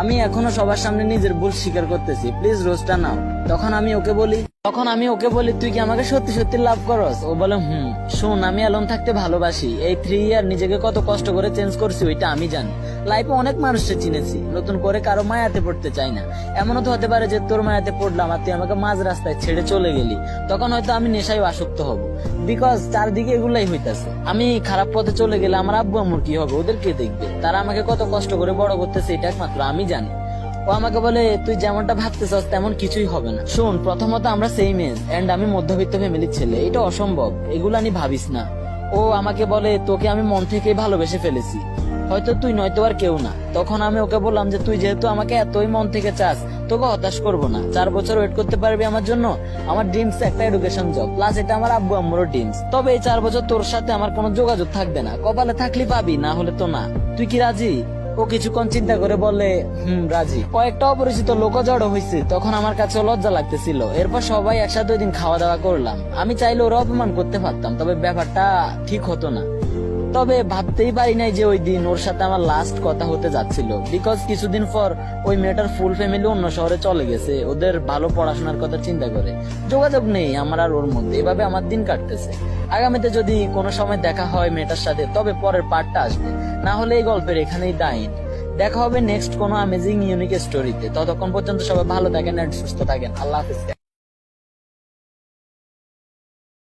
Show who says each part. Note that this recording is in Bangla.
Speaker 1: আমি এখনো সবার সামনে নিজের ভুল স্বীকার করতেছি, প্লিজ রোজটা নাও। তখন আমি ওকে বলি তুই কি আমাকে সত্যি সত্যি লাভ করস? ও বলে শোন, আমি অ্যালোন থাকতে ভালোবাসি। এই 3 ইয়ার নিজেকে কত কষ্ট করে চেঞ্জ করছি ওইটা আমি জানি। লাইফে অনেক মানুষকে চিনেছি, নতুন করে কারো মায়াতে পড়তে চাই না। এমনও তো হতে পারে যে তোর মায়াতে পড়লাম আর তুই আমাকে মাঝ রাস্তায় ছেড়ে চলে গেলি, তখন হয়তো আমি নেশায় আসক্ত হব, বিকজ চারদিকে এগুলাই হইতাছে। আমি খারাপ পথে চলে গেলে আমার আব্বু আম্মুর কি হবে, ওদের কে দেখবে? তারা আমাকে কত কষ্ট করে বড় করতেছে এটা একমাত্র আমি জানি। ও আমাকে বলে তুই যেমনটা ভাবতেছস তেমন কিছুই হবে না। শোন, প্রথমত আমরা সেম এজ এন্ড আমি মধ্যবিত্ত ফ্যামিলির ছেলে, এটা অসম্ভব, এগুলা নিয়ে ভাবিস না। ও আমাকে বলে তোকে আমি মন থেকেই ভালোবেসে ফেলেছি, হয়তো তুই নয়তো আর কেউ না। তখন আমি ওকে বললাম যে তুই যেহেতু আমাকে এতই মন থেকে চাস, তোকে হতাশ করবো না। 4 বছর ওয়েট করতে পারবি আমার জন্য? আমার ড্রিমস একটা এডুকেশন জব, প্লাস এটা আমার আব্বু আম্মুরও ড্রিমস। তবে এই 4 বছর তোর সাথে আমার কোনো যোগাযোগ থাকবে না, কপালে থাকলে পাবি, না হলে তো না। তুই কি রাজি? ও কিছুক্ষণ চিন্তা করে বলে রাজি। কয়েকটা অপরিচিত লোক জড়ো হয়েছে, তখন আমার কাছে লজ্জা লাগতেছিল। এরপর সবাই একসাথে ওই দিন খাওয়া দাওয়া করলাম। আমি চাইলে ওরা অপমান করতে পারতাম, তবে ব্যাপারটা ঠিক হতো না। তবে ভাবতেই পারি নাই যে ওই দিন ওর সাথে আমার লাস্ট কথা হতে যাচ্ছিল, বিকজ কিছুদিন পর ওই মেয়েটার ফুল ফ্যামিলি অন্য শহরে চলে গেছে, ওদের ভালো পড়াশোনার কথা চিন্তা করে। যোগাযোগ নেই আমার আর ওর মধ্যে, এভাবে আমার দিন কাটতেছে। আগামীতে যদি কোনো সময় দেখা হয় মেয়েটার সাথে, তবে পরের পার্টটা আসবে, না হলে এই গল্পের এখানেই ডাইন। দেখা হবে নেক্সট কোনো অ্যামেজিং ইউনিক স্টোরিতে। ততক্ষণ পর্যন্ত সবাই ভালো থাকেন আর সুস্থ থাকেন। আল্লাহ হাফেজ।